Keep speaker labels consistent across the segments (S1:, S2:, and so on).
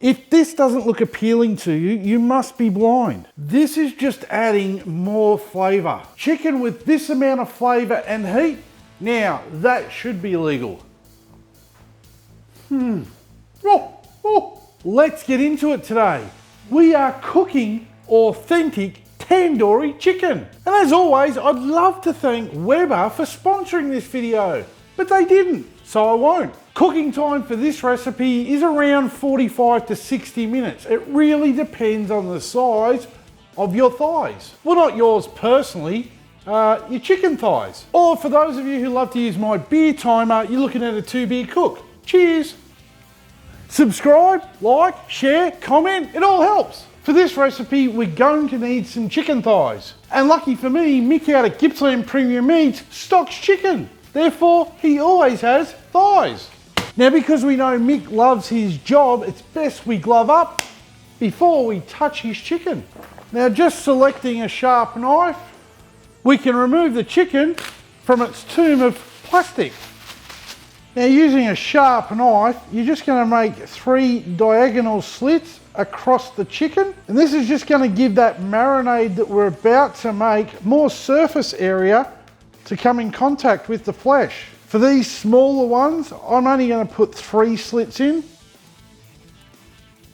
S1: If this doesn't look appealing to you, you must be blind. This is just adding more flavour. Chicken with this amount of flavour and heat, now that should be legal. Let's get into it today. We are cooking authentic tandoori chicken. And as always, I'd love to thank Weber for sponsoring this video, but they didn't, so I won't. Cooking time for this recipe is around 45 to 60 minutes. It really depends on the size of your thighs. Well, not yours personally, your chicken thighs. Or for those of you who love to use my beer timer, you're looking at a 2-beer cook. Cheers. Subscribe, like, share, comment, it all helps. For this recipe, we're going to need some chicken thighs. And lucky for me, Mick out at Gippsland Premium Meats stocks chicken. Therefore, he always has thighs. Now, because we know Mick loves his job, it's best we glove up before we touch his chicken. Now, just selecting a sharp knife, we can remove the chicken from its tomb of plastic. Now, using a sharp knife, you're just going to make 3 diagonal slits across the chicken. And this is just going to give that marinade that we're about to make more surface area to come in contact with the flesh. For these smaller ones, I'm only going to put 3 slits in.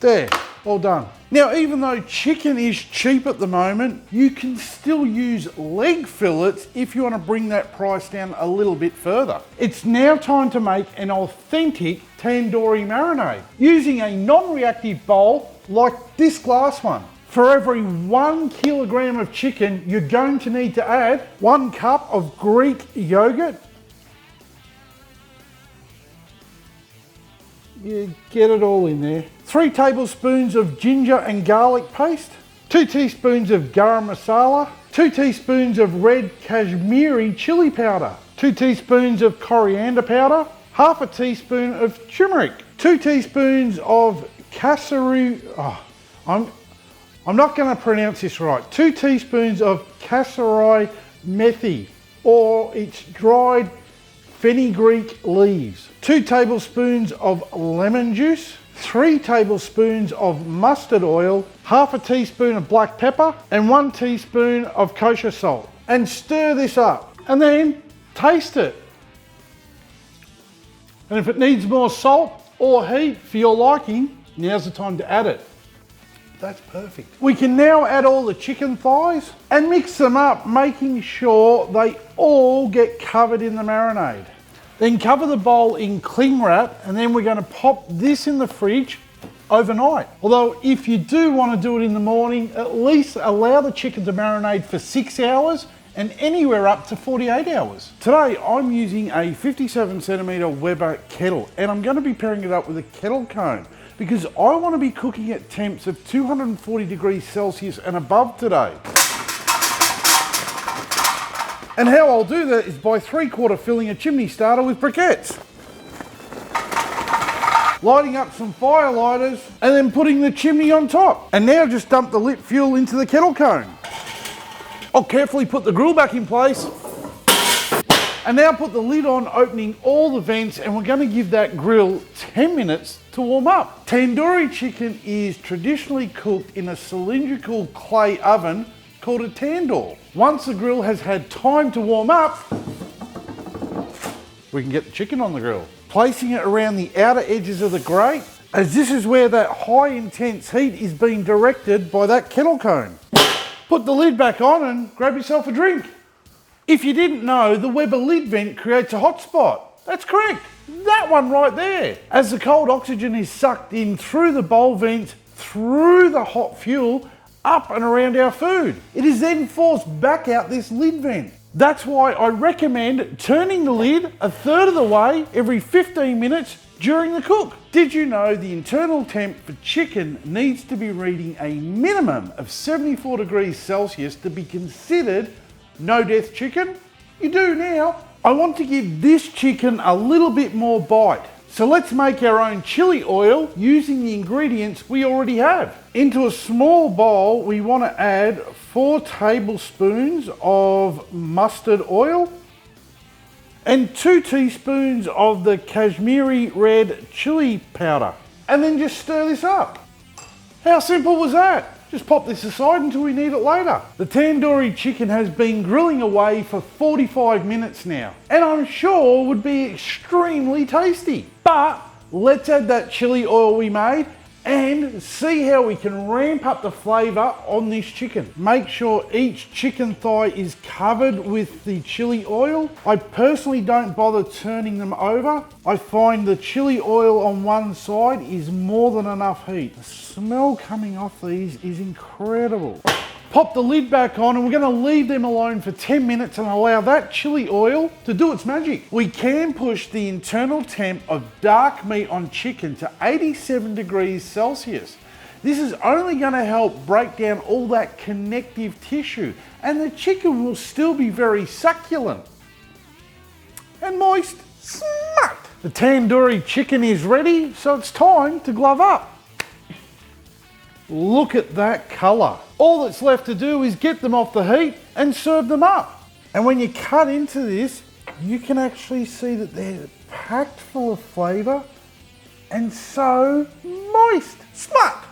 S1: There, all done. Now, even though chicken is cheap at the moment, you can still use leg fillets if you want to bring that price down a little bit further. It's now time to make an authentic tandoori marinade using a non-reactive bowl like this glass one. For every 1 kilogram of chicken, you're going to need to add 1 cup of Greek yogurt. You get it all in there. 3 tablespoons of ginger and garlic paste, 2 teaspoons of garam masala, 2 teaspoons of red Kashmiri chili powder, 2 teaspoons of coriander powder, half a teaspoon of turmeric, 2 teaspoons of Kashmiri, I'm not going to pronounce this right, 2 teaspoons of Kashmiri methi, or it's dried fenugreek leaves, 2 tablespoons of lemon juice, 3 tablespoons of mustard oil, half a teaspoon of black pepper, and 1 teaspoon of kosher salt. And stir this up, and then taste it. And if it needs more salt or heat for your liking, now's the time to add it. That's perfect. We can now add all the chicken thighs and mix them up, making sure they all get covered in the marinade. Then cover the bowl in cling wrap, and then we're going to pop this in the fridge overnight. Although if you do want to do it in the morning, at least allow the chicken to marinate for 6 hours and anywhere up to 48 hours. Today I'm using a 57 centimeter Weber kettle, and I'm going to be pairing it up with a kettle cone because I want to be cooking at temps of 240 degrees Celsius and above today. And how I'll do that is by 3/4 filling a chimney starter with briquettes, lighting up some fire lighters, and then putting the chimney on top. And now just dump the lit fuel into the kettle cone. I'll carefully put the grill back in place, and now put the lid on, opening all the vents, and we're going to give that grill 10 minutes to warm up. Tandoori chicken is traditionally cooked in a cylindrical clay oven called a tandoor. Once the grill has had time to warm up, we can get the chicken on the grill. Placing it around the outer edges of the grate, as this is where that high intense heat is being directed by that kettle cone. Put the lid back on and grab yourself a drink. If you didn't know, the Weber lid vent creates a hot spot. That's correct, that one right there. As the cold oxygen is sucked in through the bowl vents, through the hot fuel, up and around our food. It is then forced back out this lid vent. That's why I recommend turning the lid 1/3 of the way every 15 minutes during the cook. Did you know the internal temp for chicken needs to be reading a minimum of 74 degrees Celsius to be considered no death chicken? You do now. I want to give this chicken a little bit more bite. So let's make our own chili oil using the ingredients we already have. Into a small bowl, we want to add 4 tablespoons of mustard oil and 2 teaspoons of the Kashmiri red chili powder. and then just stir this up. How simple was that? Just pop this aside until we need it later. The tandoori chicken has been grilling away for 45 minutes now, and I'm sure would be extremely tasty. But let's add that chili oil we made and see how we can ramp up the flavour on this chicken. Make sure each chicken thigh is covered with the chili oil. I personally don't bother turning them over. I find the chili oil on one side is more than enough heat. The smell coming off these is incredible. Pop the lid back on and we're going to leave them alone for 10 minutes and allow that chili oil to do its magic. We can push the internal temp of dark meat on chicken to 87 degrees Celsius. This is only going to help break down all that connective tissue, and the chicken will still be very succulent and moist. Smart! The tandoori chicken is ready, so it's time to glove up. Look at that colour. All that's left to do is get them off the heat and serve them up. And when you cut into this, you can actually see that they're packed full of flavour and so moist. Smart!